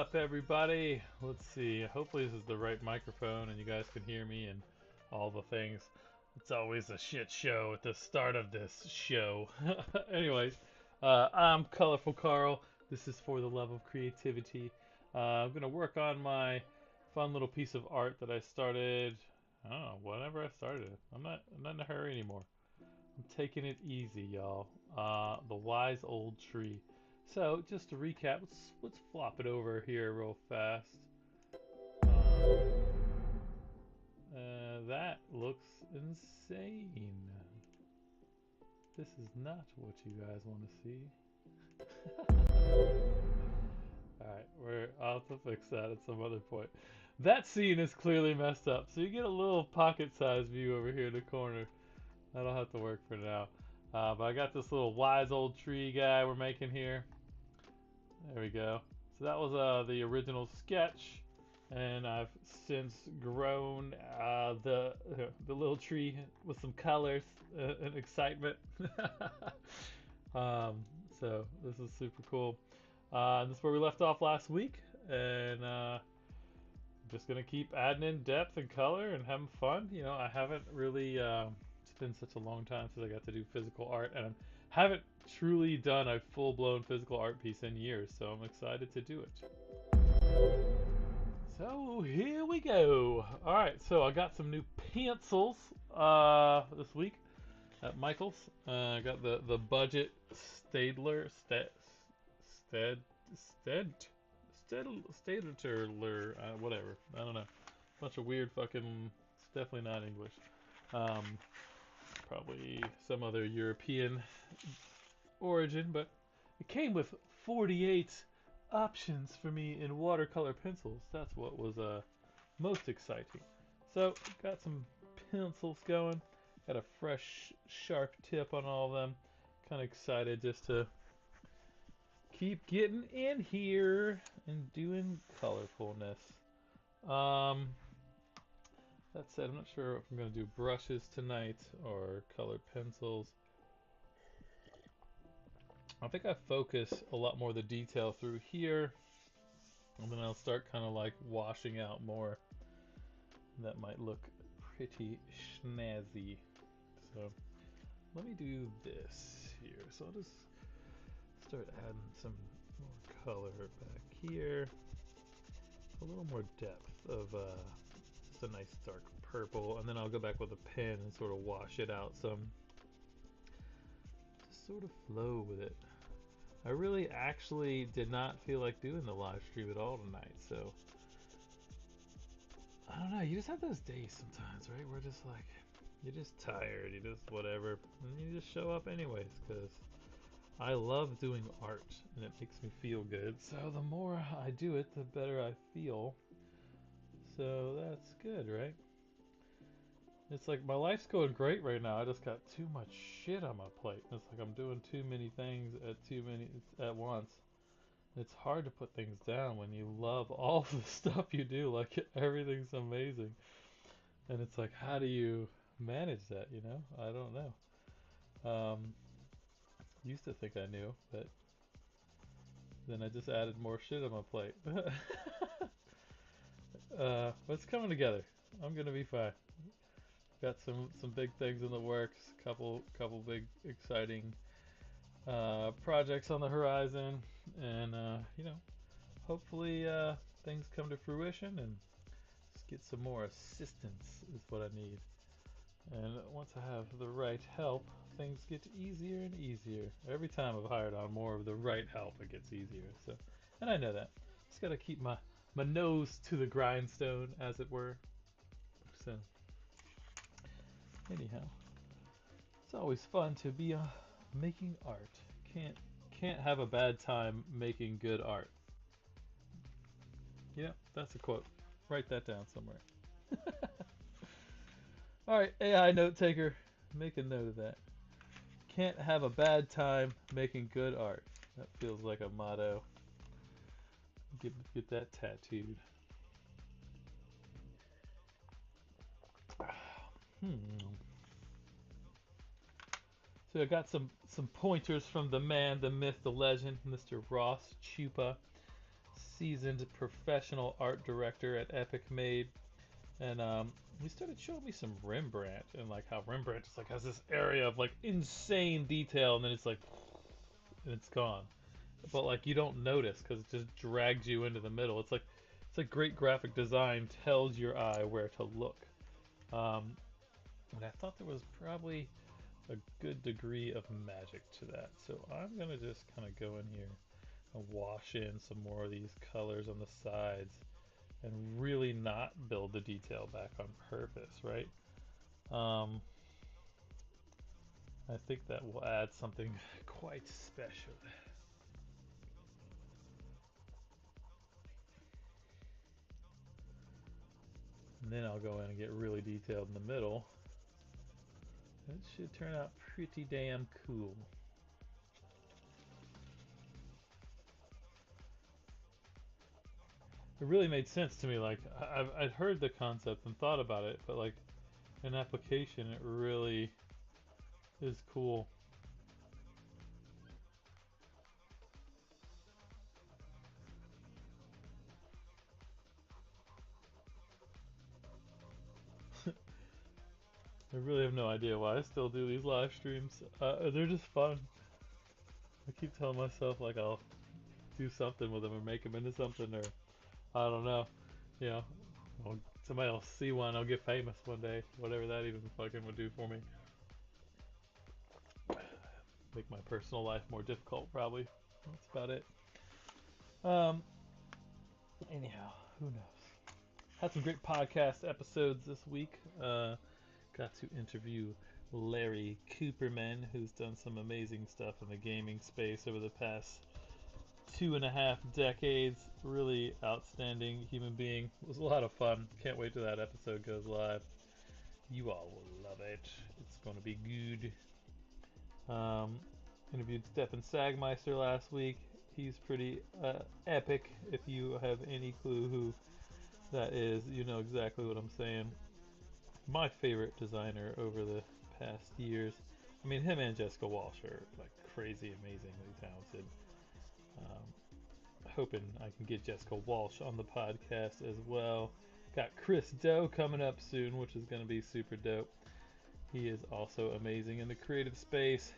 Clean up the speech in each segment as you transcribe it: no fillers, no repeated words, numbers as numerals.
up, everybody? Let's see. Hopefully, this is the right microphone and you guys can hear me and all the things. It's always a shit show at the start of this show. Anyways, I'm Colorful Carl. This is for the love of creativity. I'm going to work on my fun little piece of art that I started. I don't know, whenever I started it. I'm not in a hurry anymore. I'm taking it easy, y'all. The wise old tree. So, just to recap, let's flop it over here real fast. That looks insane. This is not what you guys want to see. Alright, I'll have to fix that at some other point. That scene is clearly messed up, so you get a little pocket-sized view over here in the corner. That'll have to work for now. But I got this little wise old tree guy we're making here. There we go. So that was the original sketch, and I've since grown the little tree with some colors and excitement. um, so this is super cool. This is where we left off last week, and I'm just gonna keep adding in depth and color and having fun. You know, I haven't really. It's been such a long time since I got to do physical art, and I haven't truly done a full-blown physical art piece in years, so I'm excited to do it. So here we go. All right, so I got some new pencils this week at Michael's. I got the budget Stadler Stadler whatever. I don't know. Bunch of weird fucking. It's definitely not English. Um, Probably some other European origin, but it came with 48 options for me in watercolor pencils. That's what was most exciting. So, got some pencils going. Got a fresh, sharp tip on all of them. Kind of excited just to keep getting in here and doing colorfulness. That said, I'm not sure if I'm going to do brushes tonight or colored pencils. I think I focus a lot more of the detail through here, and then I'll start kind of like washing out more. That might look pretty snazzy. So let me do this here. So I'll just start adding some more color back here. A little more depth of just a nice dark purple, and then I'll go back with a pen and sort of wash it out some. Just sort of flow with it. I really actually did not feel like doing the live stream at all tonight, so I don't know, you just have those days sometimes, right? Where just like, you're just tired, you just whatever, and you just show up anyways, because I love doing art, and it makes me feel good, so the more I do it, the better I feel, so that's good, right? It's like my life's going great right now. I just got too much shit on my plate. It's like I'm doing too many things at once. It's hard to put things down when you love all the stuff you do. Like everything's amazing. And it's like, how do you manage that, you know? I don't know. Used to think I knew, but then I just added more shit on my plate. But it's coming together. I'm gonna be fine. Got some big things in the works. Couple big exciting projects on the horizon, and you know, hopefully things come to fruition and just get some more assistance is what I need. And once I have the right help, things get easier and easier. Every time I've hired on more of the right help, it gets easier. So, and I know that. Just gotta keep my nose to the grindstone, as it were. So, anyhow, it's always fun to be making art. Can't can't have a bad time making good art. Yeah, that's a quote. Write that down somewhere. All right, AI note taker, make a note of that. Can't have a bad time making good art. That feels like a motto. Get that tattooed. Hmm. So I got some pointers from the man, the myth, the legend, Mr. Ross Chupa. seasoned professional art director at Epic Made, and he started showing me some Rembrandt and like how Rembrandt just like has this area of like insane detail, and then it's like and it's gone. But like you don't notice because it just drags you into the middle. It's like great graphic design tells your eye where to look. Um, and I thought there was probably a good degree of magic to that. So I'm gonna just kind of go in here and wash in some more of these colors on the sides and really not build the detail back on purpose, right? Um, I think that will add something quite special. And then I'll go in and get really detailed in the middle. It should turn out pretty damn cool. It really made sense to me. Like I'd heard the concept and thought about it, but like in application, it really is cool. I really have no idea why I still do these live streams. They're just fun. I keep telling myself like I'll do something with them or make them into something, or I don't know. You know, well, somebody will see one. I'll get famous one day. Whatever that even fucking would do for me. Make my personal life more difficult, probably. That's about it. Um. Anyhow, who knows? Had some great podcast episodes this week. Got to interview Larry Cooperman, who's done some amazing stuff in the gaming space over the past 2.5 decades. Really outstanding human being. It was a lot of fun. Can't wait till that episode goes live. You all will love it. It's going to be good. Um, Interviewed Stefan Sagmeister last week. He's pretty epic. If you have any clue who that is, you know exactly what I'm saying. My favorite designer over the past years. I mean, him and Jessica Walsh are like crazy, amazingly talented. Um, Hoping I can get Jessica Walsh on the podcast as well. Got Chris Doe coming up soon, which is going to be super dope. He is also amazing in the creative space.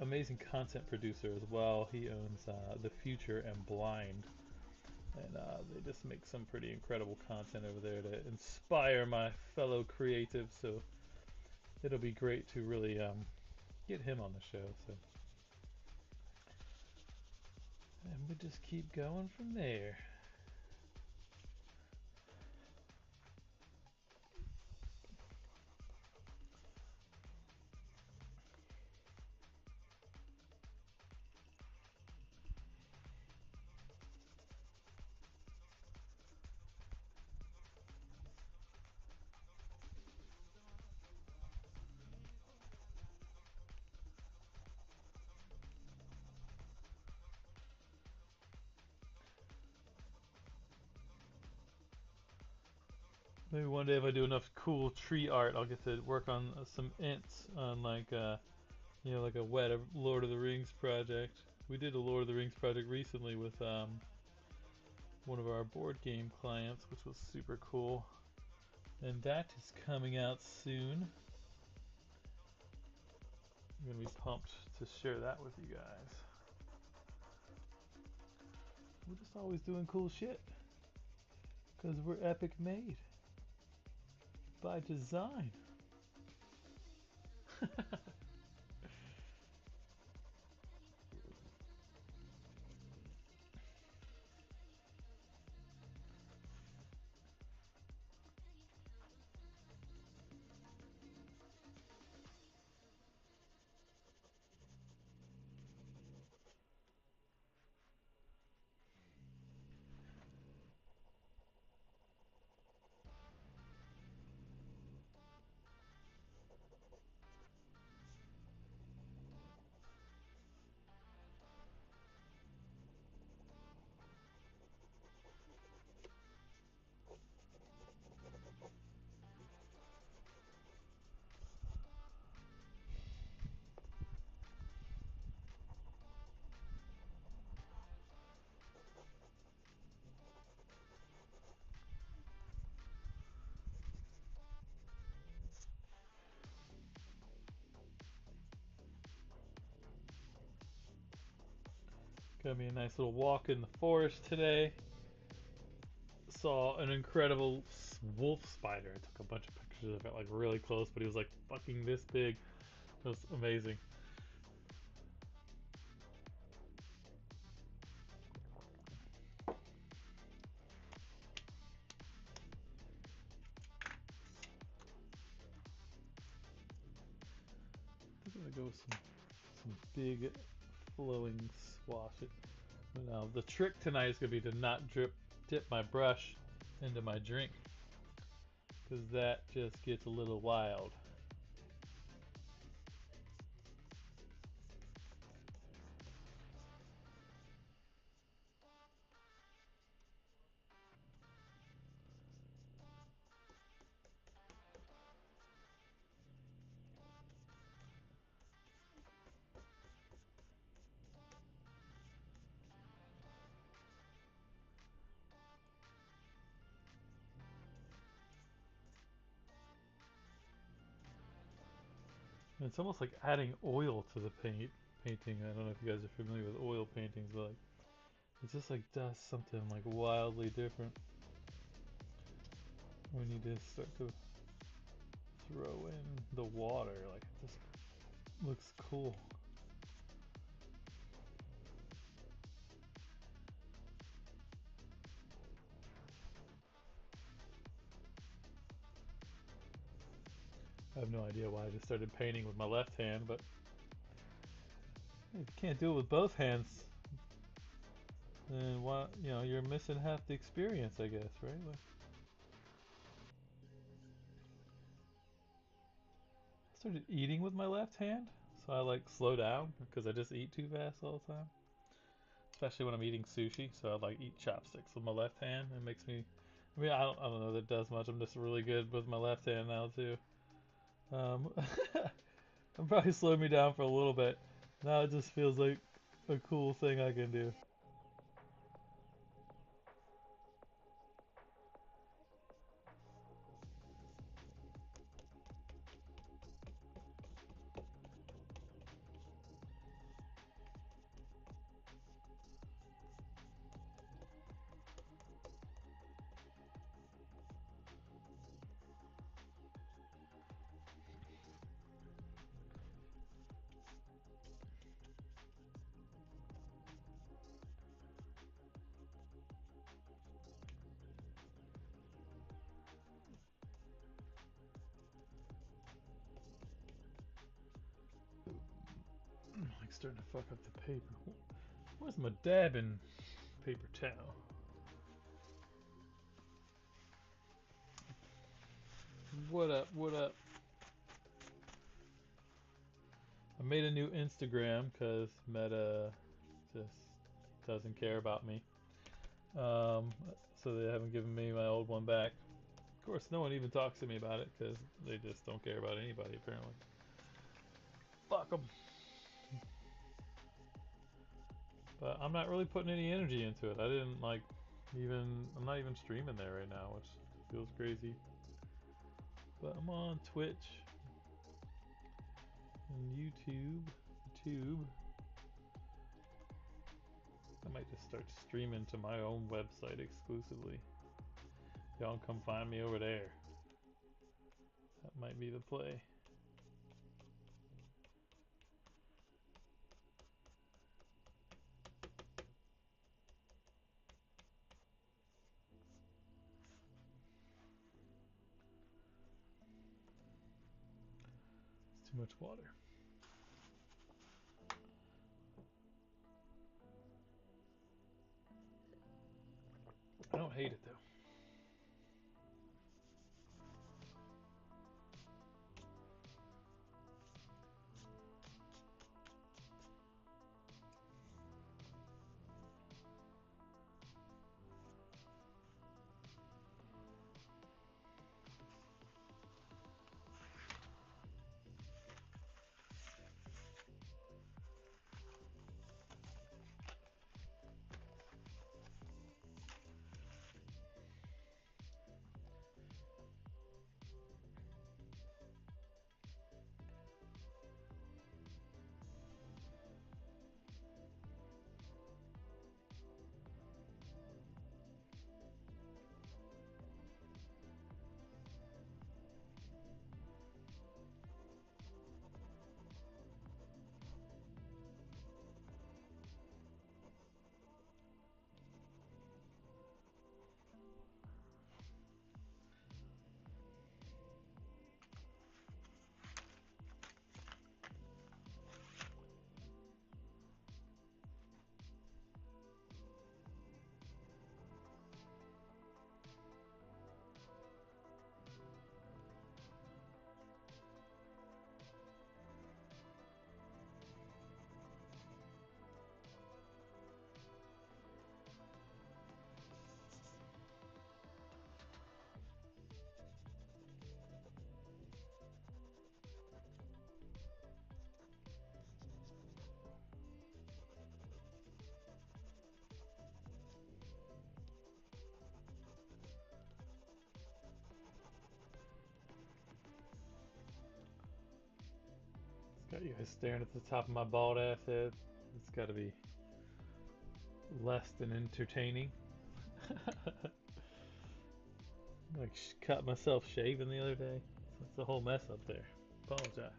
Amazing content producer as well. He owns The Future and Blind. And they just make some pretty incredible content over there to inspire my fellow creatives. So it'll be great to really get him on the show. So, and we just keep going from there. Maybe one day if I do enough cool tree art, I'll get to work on some ints on like like a wet Lord of the Rings project. We did a Lord of the Rings project recently with one of our board game clients, which was super cool. And that is coming out soon. I'm gonna be pumped to share that with you guys. We're just always doing cool shit because we're epic made by design. Got me a nice little walk in the forest today. Saw an incredible wolf spider. I took a bunch of pictures of it like really close, but he was like fucking this big. It was amazing. I'm gonna go with some big flowing swashes. Now the trick tonight is gonna be to not dip my brush into my drink, because that just gets a little wild. And it's almost like adding oil to the painting. I don't know if you guys are familiar with oil paintings, but like it just like does something like wildly different when you just start to throw in the water. Like it just looks cool. I have no idea why I just started painting with my left hand, but if you can't do it with both hands, then why, you're missing half the experience, I guess, right? Like, I started eating with my left hand, so I like slow down because I just eat too fast all the time. Especially when I'm eating sushi, so I like eat chopsticks with my left hand. It makes me, I don't know that it does much. I'm just really good with my left hand now too. Um, I'm probably slowed me down for a little bit. Now it just feels like a cool thing I can do. I'm like starting to fuck up the paper. Where's my dabbing paper towel? What up? What up? I made a new Instagram because Meta just doesn't care about me. Um, so they haven't given me my old one back. Of course, no one even talks to me about it because they just don't care about anybody apparently. Fuck them. But I'm not really putting any energy into it. I didn't like I'm not even streaming there right now, which feels crazy. But I'm on Twitch and YouTube. I might just start streaming to my own website exclusively. Y'all come find me over there. That might be the play. It's too much water. I don't hate it though. Got you guys staring at the top of my bald ass head. It's got to be less than entertaining. Like cut myself shaving the other day. It's a whole mess up there. Apologize.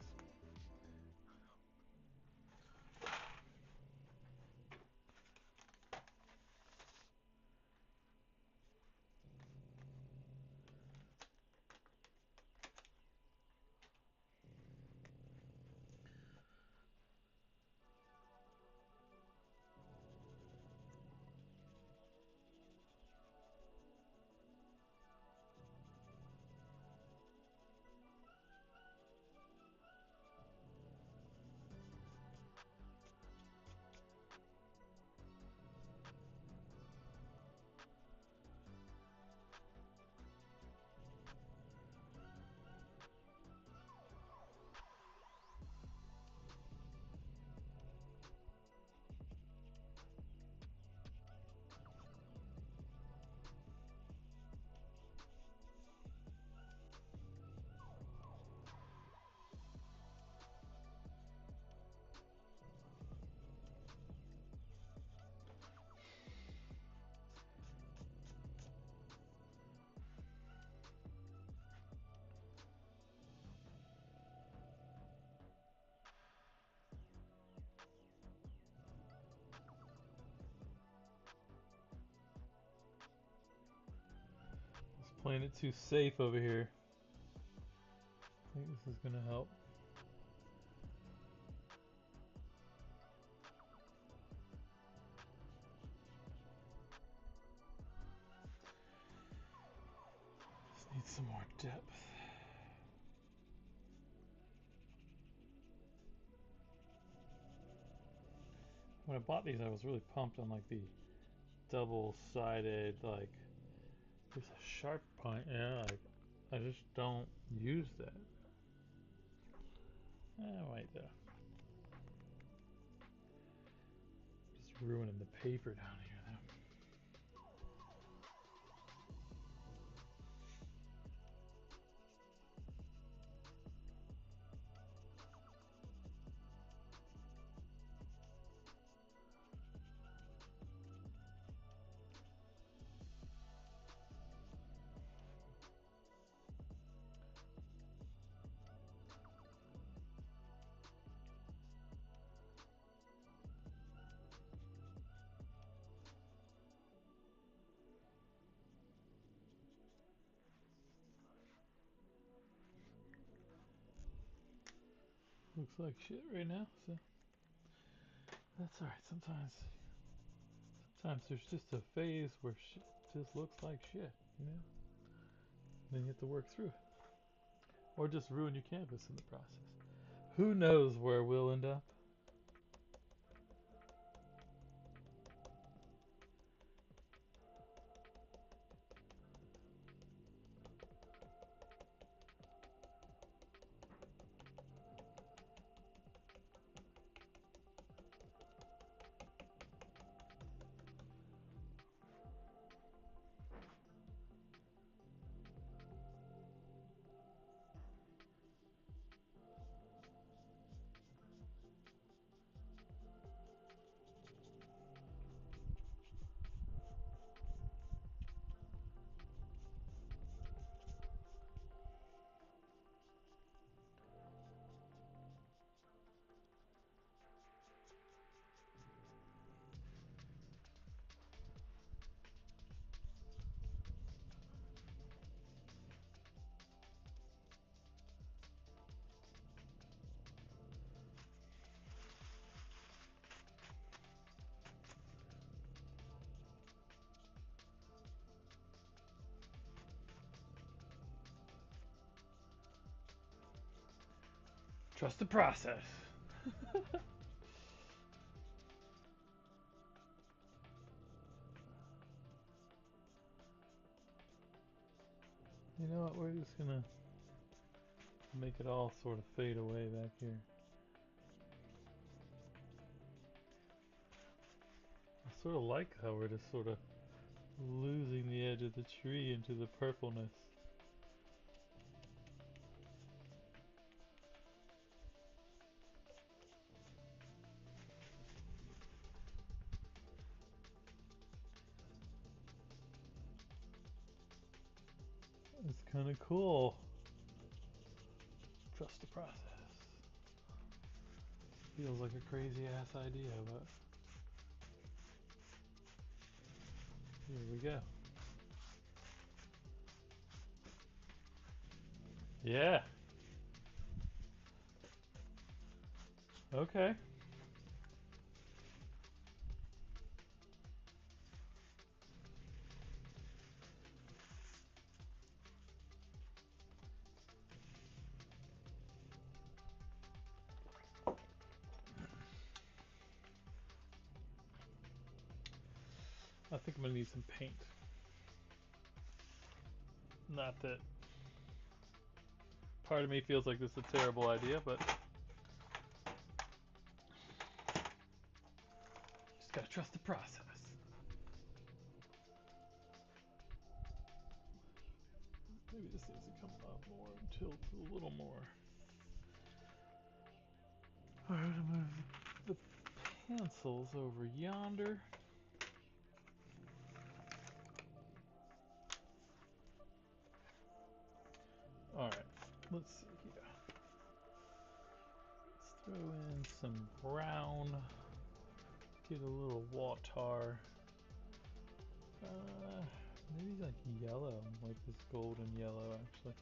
Just playing it too safe over here. I think this is gonna help. Just need some more depth. When I bought these, I was really pumped on like the double-sided, like there's a sharp point. Yeah, like I just don't use that. Wait though. Just ruining the paper down here though. Looks like shit right now, so that's alright. Sometimes there's just a phase where shit just looks like shit, you know? Then you have to work through it. Or just ruin your canvas in the process. Who knows where we'll end up? Trust the process. You know what? We're just gonna make it all sort of fade away back here. I sort of like how we're just sort of losing the edge of the tree into the purpleness. kind of cool. Trust the process. Feels like a crazy ass idea, but here we go. Yeah. Okay. I think I'm gonna need some paint. Not that part of me feels like this is a terrible idea, but just gotta trust the process. Maybe this needs to come up more and tilt a little more. Alright, I'm gonna move the pencils over yonder. Alright, let's see here. Let's throw in some brown. Get a little water. Maybe like yellow, like this golden yellow actually.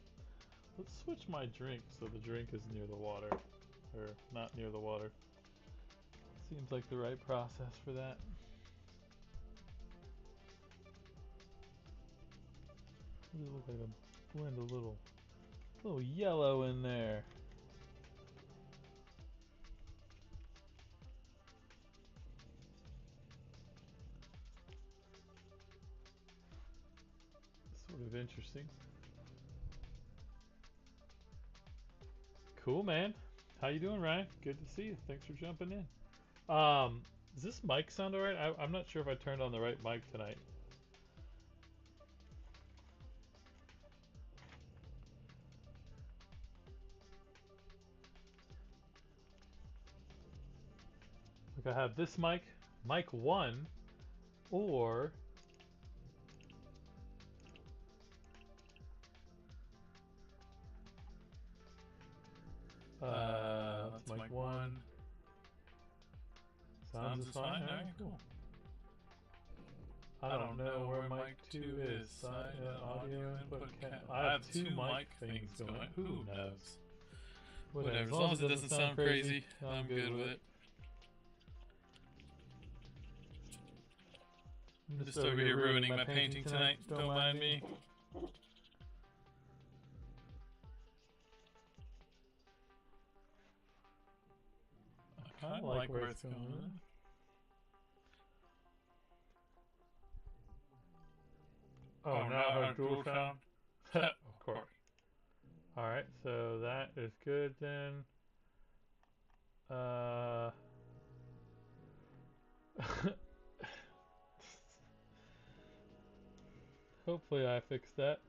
Let's switch my drink so the drink is near the water, or not near the water. Seems like the right process for that. It looks like a blend a little yellow in there. Sort of interesting. Cool, man. How you doing, Ryan? Good to see you. Thanks for jumping in. Does this mic sound alright? I'm not sure if I turned on the right mic tonight. Like I have this mic 1, or that's mic 1. Sounds just fine. Alright, cool. I don't know where mic 2 is. Audio input. I have 2 mic things going. Who knows? Whatever. As long as it doesn't sound crazy, I'm good with it. I'm just over here ruining my painting tonight. Don't mind me. I kind of like where it's going. Oh, now I have dual sound? Of course. Alright, so that is good then. Hopefully I fixed that.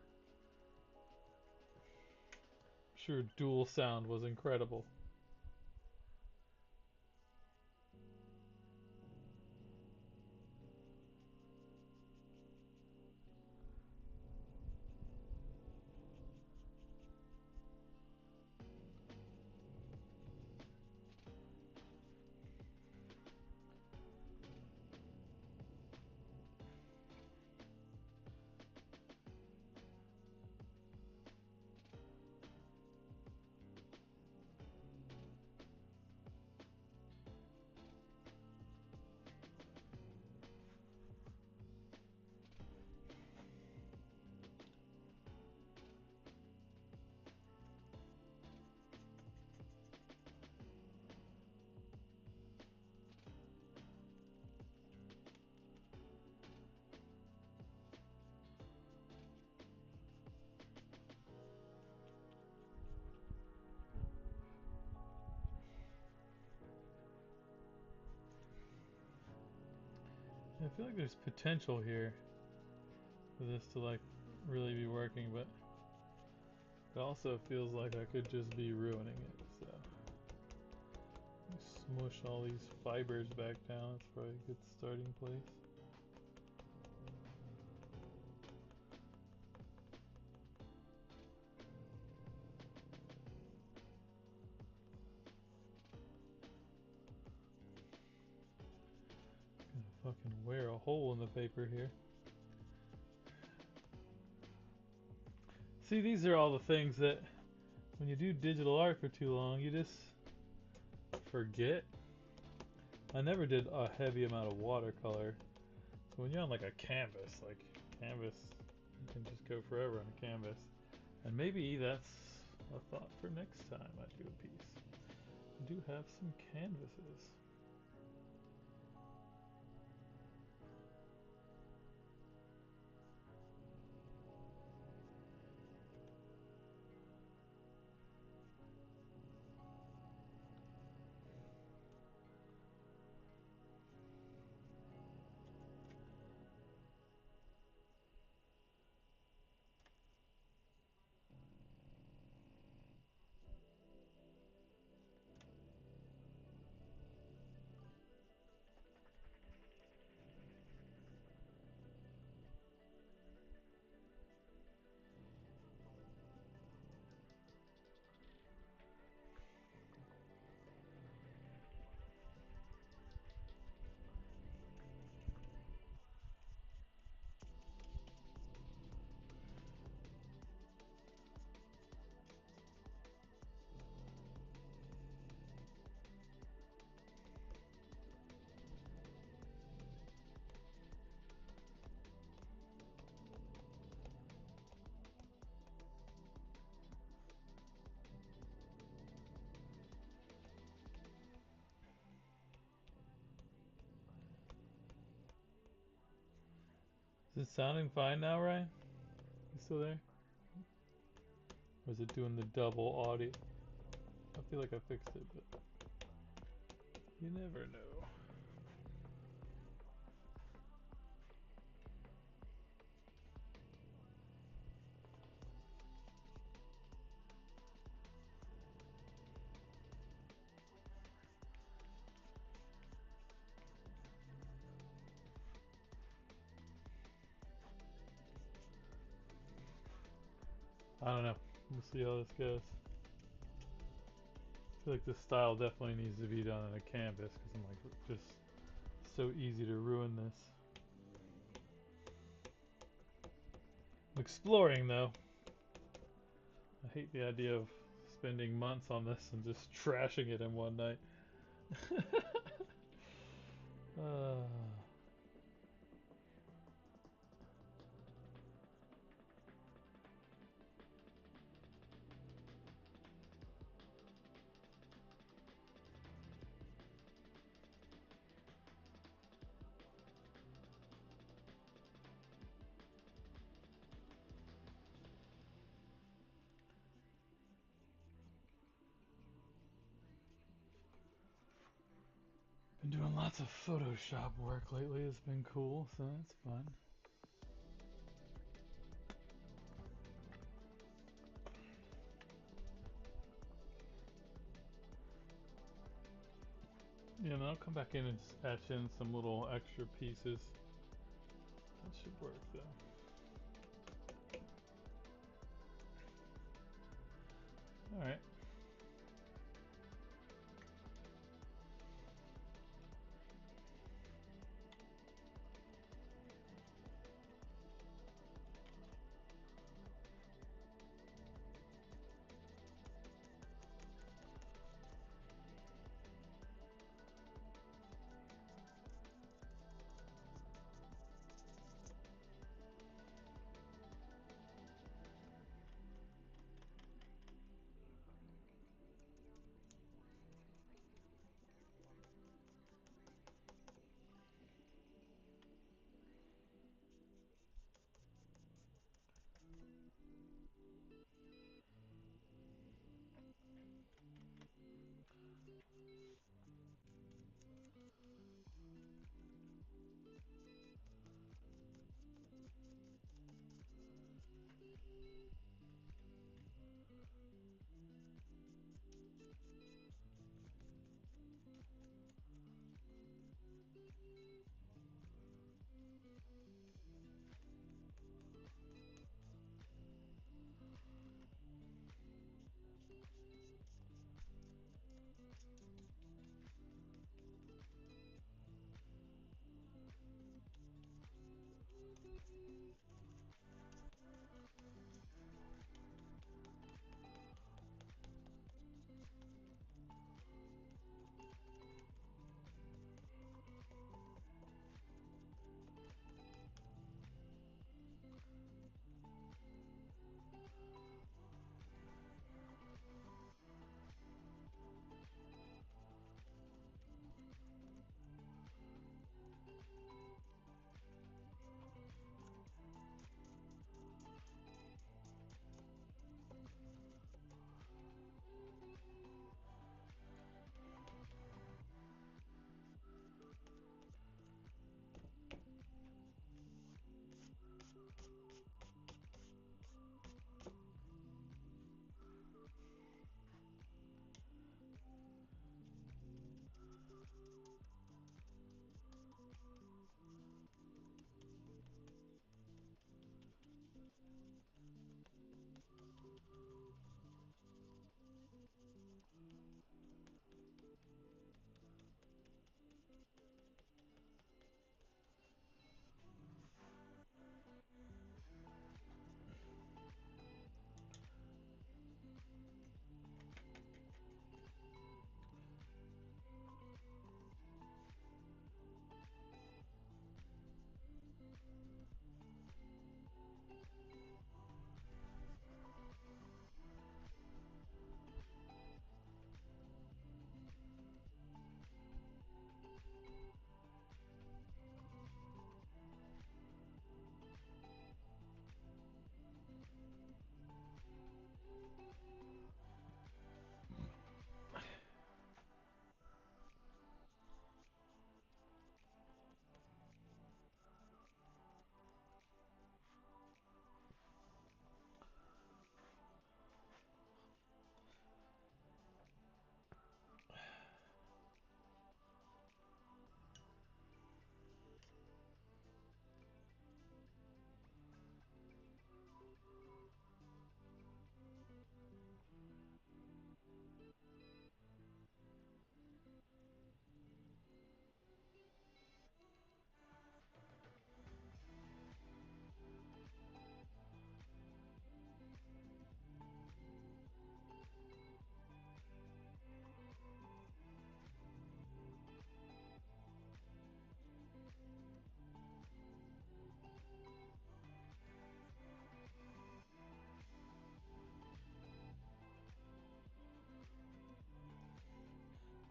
I'm sure dual sound was incredible. I feel like there's potential here for this to like really be working, but it also feels like I could just be ruining it, so smush all these fibers back down. It's probably a good starting place. fucking wear a hole in the paper here. See, these are all the things that when you do digital art for too long, you just forget. I never did a heavy amount of watercolor. So when you're on like a canvas, you can just go forever on a canvas. And maybe that's a thought for next time I do a piece. I do have some canvases. Is it sounding fine now, Ryan? You still there? Or is it doing the double audio? I feel like I fixed it, but you never know. I don't know. We'll see how this goes. I feel like this style definitely needs to be done on a canvas because I'm like just so easy to ruin this. I'm exploring though. I hate the idea of spending months on this and just trashing it in one night. uh, been doing lots of Photoshop work lately. It's been cool, so that's fun. Yeah, and I'll come back in and just etch in some little extra pieces. That should work though. Alright.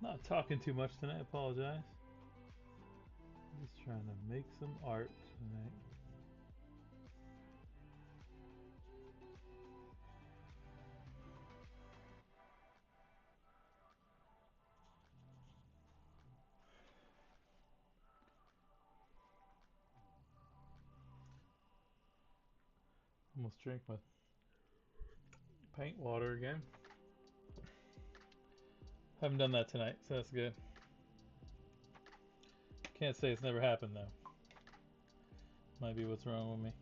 Not talking too much tonight, I apologize. Just trying to make some art tonight. Almost drank my paint water again. Haven't done that tonight, so that's good. Can't say it's never happened though. Might be what's wrong with me.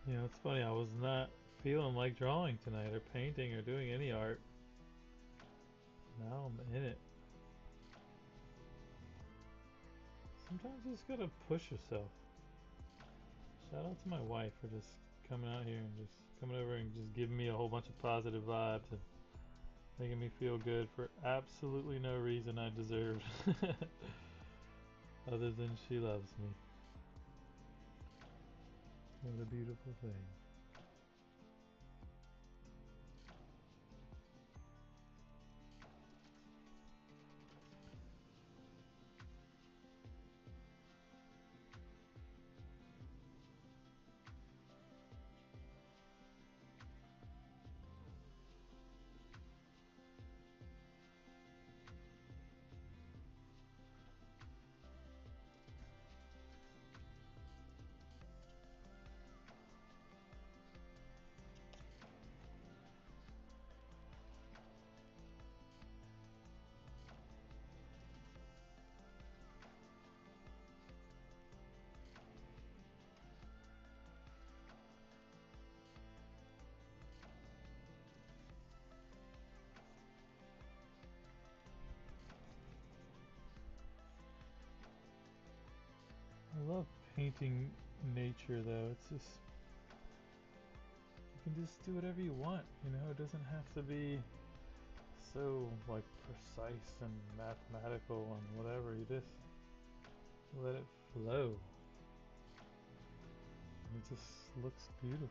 You know, it's funny, I was not feeling like drawing tonight or painting or doing any art. Now I'm in it. Sometimes you just gotta push yourself. Shout out to my wife for just coming out here and just coming over and just giving me a whole bunch of positive vibes and making me feel good for absolutely no reason I deserved other than she loves me. What a beautiful thing. I love painting nature though. It's just, you can just do whatever you want, you know, it doesn't have to be so like precise and mathematical and whatever. You just let it flow. And it just looks beautiful.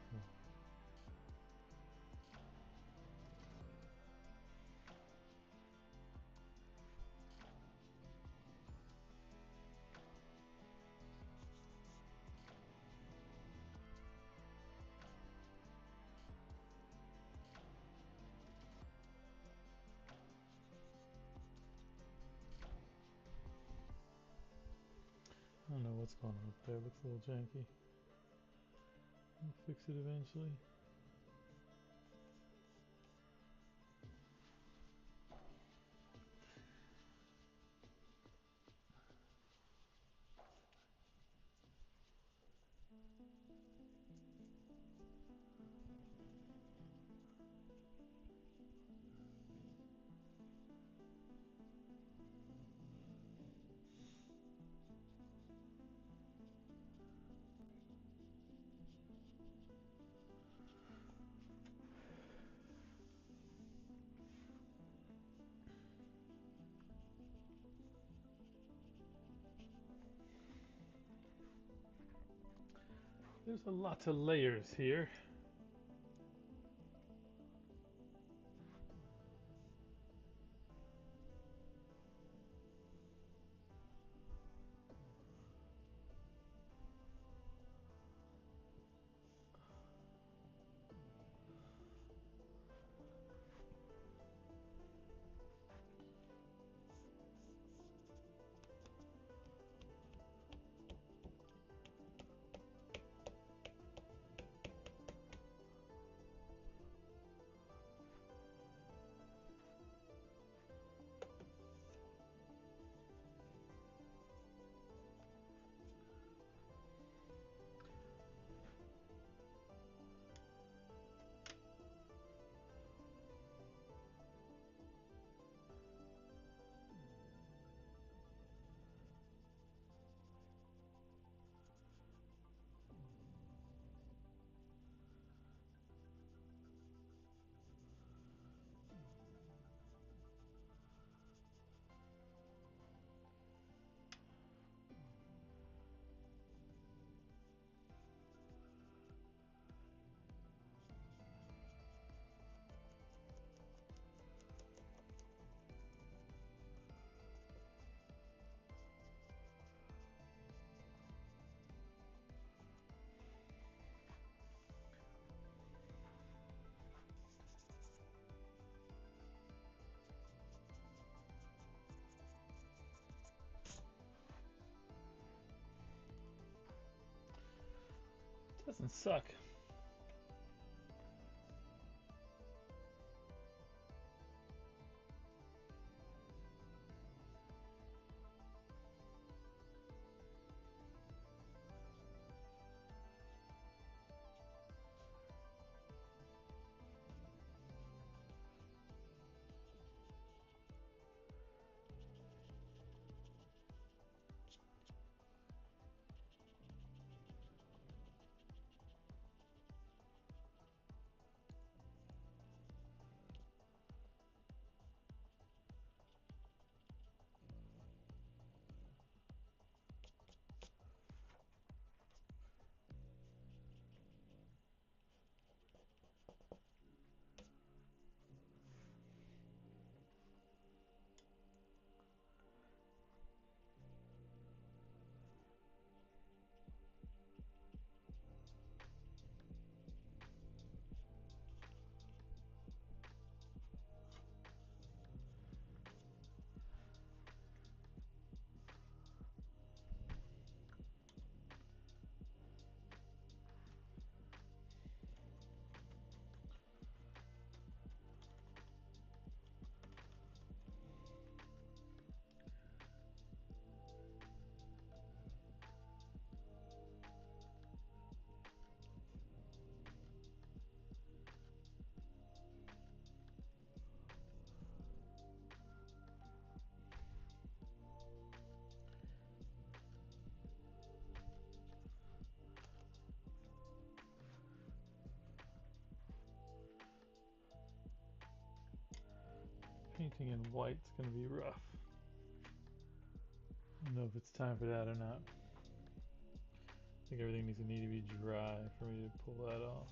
I don't know what's going on up there. It looks a little janky. I'll fix it eventually. There's a lot of layers here. Doesn't suck. painting in white's gonna be rough. I don't know if it's time for that or not. I think everything needs to be dry for me to pull that off.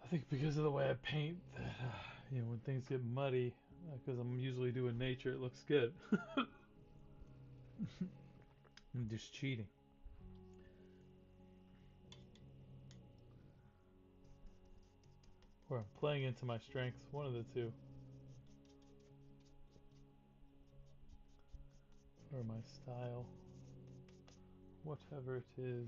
I think because of the way I paint, that when things get muddy, because I'm usually doing nature, it looks good. I'm just cheating. Or I'm playing into my strengths, one of the two. Or my style. Whatever it is.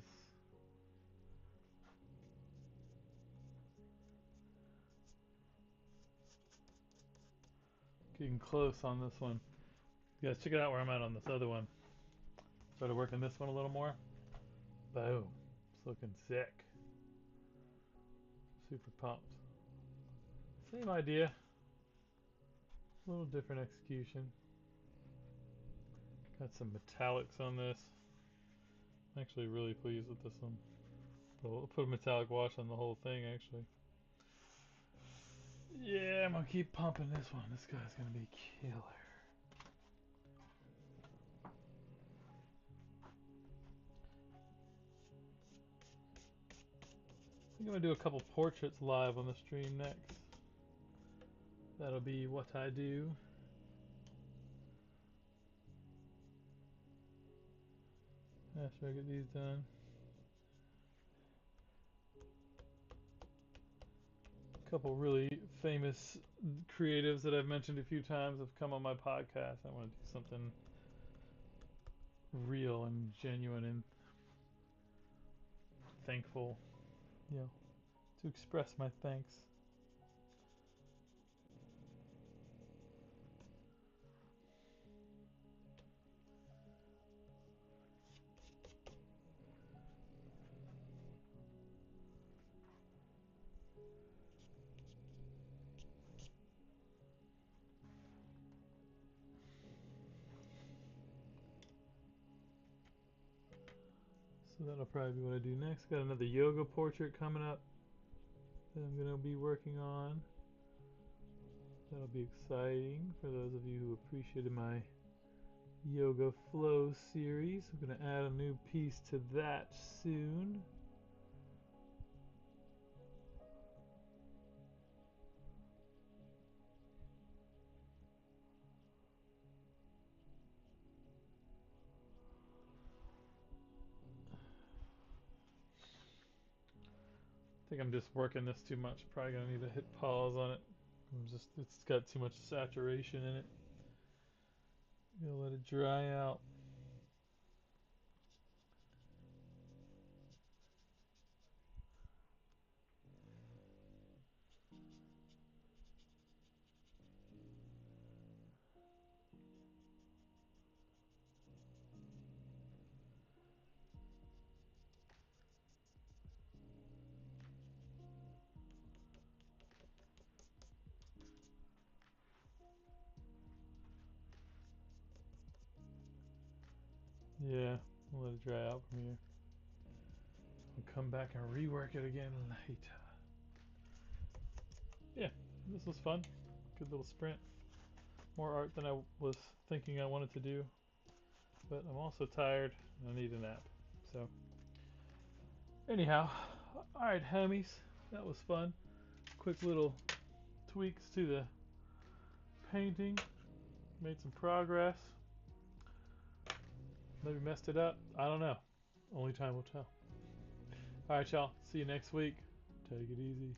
Getting close on this one. You guys check it out where I'm at on this other one. Started working this one a little more. Boom. It's looking sick. Super pumped. Same idea. A little different execution. Got some metallics on this. I'm actually really pleased with this one. I'll put a metallic wash on the whole thing actually. Yeah, I'm gonna keep pumping this one. This guy's gonna be killer. I think I'm gonna do a couple portraits live on the stream next. That'll be what I do. After I get these done. A couple really famous creatives that I've mentioned a few times have come on my podcast. I want to do something real and genuine and thankful, to express my thanks. So that'll probably be what I do next. Got another yoga portrait coming up that I'm going to be working on. That'll be exciting for those of you who appreciated my yoga flow series. I'm going to add a new piece to that soon. I think I'm just working this too much. Probably gonna need to hit pause on it. It's got too much saturation in it. Gonna let it dry out. Yeah, I'll let it dry out from here. I'll come back and rework it again later. Yeah, this was fun. Good little sprint. More art than I was thinking I wanted to do. But I'm also tired and I need a nap. So, anyhow, alright, homies. That was fun. Quick little tweaks to the painting. Made some progress. Maybe messed it up. I don't know. Only time will tell. Alright, y'all. See you next week. Take it easy.